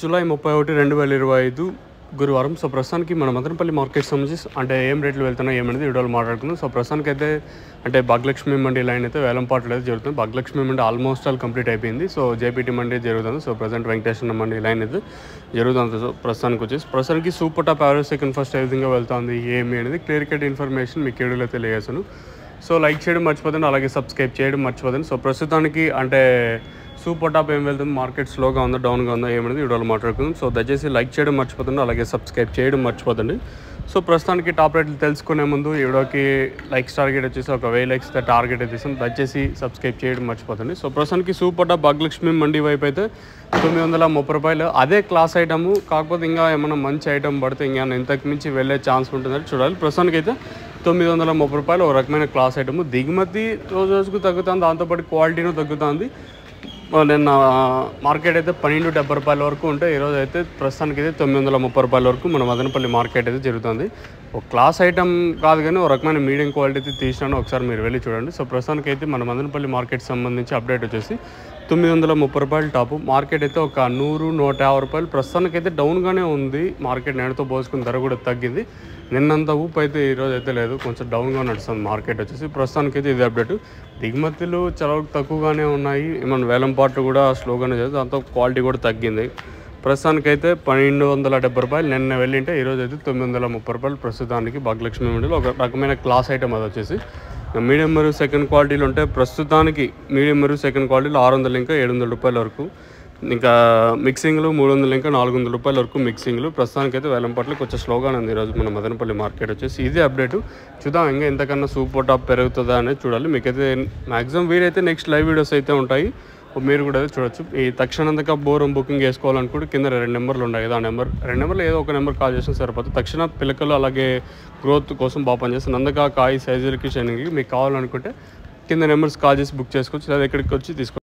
July 31, 2025 గురువారం. So ప్రస్తుతానికి మన మదనపల్లి మార్కెట్ సంబంధించి అంటే ఏం రేట్లు వెళ్తున్నాయి ఏమనేది వీడియోలో మాట్లాడుకుందాం. సో ప్రస్తుతానికి అయితే అంటే భాగ్యలక్ష్మి మండి లైన్ అయితే వేలంపాట్లు అయితే జరుగుతుంది. భాగ్యలక్ష్మి మండి ఆల్మోస్ట్ ఆల్ కంప్లీట్ అయిపోయింది. సో జేపీటీ మండి జరుగుతుంది. సో ప్రజెంట్ వెంకటేశ్వర మండి లైన్ అయితే జరుగుతుంది. సో ప్రస్తుతానికి super top average second first ఏ విధంగా వెళ్తుంది ఏమి అనేది క్లియర్ కట్ ఇన్ఫర్మేషన్ మీకు వీడియోలో తెలియజేస్తాను. సో లైక్ చేయడం మర్చిపోదండి, అలాగే సబ్స్క్రైబ్ చేయడం మర్చిపోదండి. సో ప్రస్తుతానికి అంటే సూపర్ టాప్ ఏం వెళ్తుంది, మార్కెట్ స్లోగా ఉందా డౌన్గా ఉందా ఏమనేది వీడియోలో మాట్లాడుకుందాం. సో దయచేసి లైక్ చేయడం మర్చిపోతుంది, అలాగే సబ్స్క్రైబ్ చేయడం మర్చిపోదండి. సో ప్రస్తుతానికి టాప్ రేట్లు తెలుసుకునే ముందు ఈ వీడియోకి లైక్స్ టార్గెట్ వచ్చేసి 1000 లైక్స్ టార్గెట్ అయితే ఇస్తాం. దయచేసి సబ్స్క్రైబ్ చేయడం మర్చిపోతుంది. సో ప్రస్తుతానికి సూపర్ టాప్ భాగ్యలక్ష్మి మండి వైపు అయితే 930 రూపాయలు అదే క్లాస్ ఐటము, కాకపోతే ఇంకా ఏమైనా మంచి ఐటమ్ పడితే ఇంకా ఇంతకు మించి వెళ్ళే ఛాన్స్ ఉంటుందని చూడాలి. ప్రస్తుతానికి అయితే 930 రూపాయలు ఒక రకమైన క్లాస్ ఐటము. దిగుమతి రోజుకు తగ్గుతుంది, దాంతోపాటు క్వాలిటీను తగ్గుతుంది. నిన్న మార్కెట్ అయితే 1270 రూపాయల వరకు ఉంటే ఈరోజు అయితే ప్రస్తుతానికి అయితే 930 రూపాయల వరకు మన మదనపల్లి మార్కెట్ అయితే జరుగుతుంది. ఒక క్లాస్ ఐటమ్ కాదు కానీ ఒక రకమైన మీడియం క్వాలిటీ అయితే తీసినాను, ఒకసారి మీరు వెళ్ళి చూడండి. సో ప్రస్తుతానికి అయితే మన మదనపల్లి మార్కెట్ సంబంధించి అప్డేట్ వచ్చేసి 930 రూపాయలు టాపు. మార్కెట్ అయితే ఒక 100-150 రూపాయలు ప్రస్తుతానికి అయితే డౌన్గానే ఉంది. మార్కెట్ నేడుతో పోసుకుని ధర కూడా తగ్గింది. నిన్నంత ఊపు అయితే ఈరోజు అయితే లేదు, కొంచెం డౌన్గా నడుస్తుంది మార్కెట్ వచ్చేసి. ప్రస్తుతానికి అయితే ఇది అప్డేట్. దిగుమతులు చాలా తక్కువగానే ఉన్నాయి, ఏమన్నా వేలంపాట్లు కూడా స్లోగానే చేస్తుంది, దాంతో క్వాలిటీ కూడా తగ్గింది. ప్రస్తుతానికైతే 1270 రూపాయలు నిన్న వెళ్ళింటే ఈరోజు అయితే 930 రూపాయలు ప్రస్తుతానికి భాగ్యలక్ష్మి మండిలో ఒక రకమైన క్లాస్ ఐటమ్. అది వచ్చేసి మీడియం మరియు సెకండ్ క్వాలిటీలు ఉంటే ప్రస్తుతానికి మీడియం మరియు సెకండ్ క్వాలిటీలు 600 ఇంకా 700 రూపాయల వరకు, ఇంకా మిక్సింగ్లు 300 ఇంకా 400 రూపాయల వరకు మిక్సింగ్లు. ప్రస్తుతానికి అయితే వేలంపాట్లు కొంచెం స్లోగానే ఉంది ఈరోజు మన మదనపల్లి మార్కెట్ వచ్చేసి. ఇది అప్డేట్. చూద్దాం ఇంకా ఎంతకన్నా సూపర్ టాప్ పెరుగుతుందా అనేది చూడాలి. మీకైతే మ్యాక్సిమం వీడైతే నెక్స్ట్ లైవ్ వీడియోస్ అయితే ఉంటాయి, మీరు కూడా అయితే చూడొచ్చు. ఈ తక్షణంతక బోరం బుకింగ్ చేసుకోవాలనుకుంటే కింద 2 నెంబర్లు ఉన్నాయి కదా, ఆ రెండు నెంబర్లు ఏదో ఒక నెంబర్ కాల్ చేస్తే సరిపోతుంది. తక్షణ పిల్లకలు అలాగే గ్రోత్ కోసం బాగా పనిచేస్తుంది. నందక కాయ సైజులకి షైనింగ్కి మీకు కావాలనుకుంటే కింద నెంబర్స్ కాల్ చేసి బుక్ చేసుకోవచ్చు, లేదా ఎక్కడికి వచ్చి తీసుకోవచ్చు.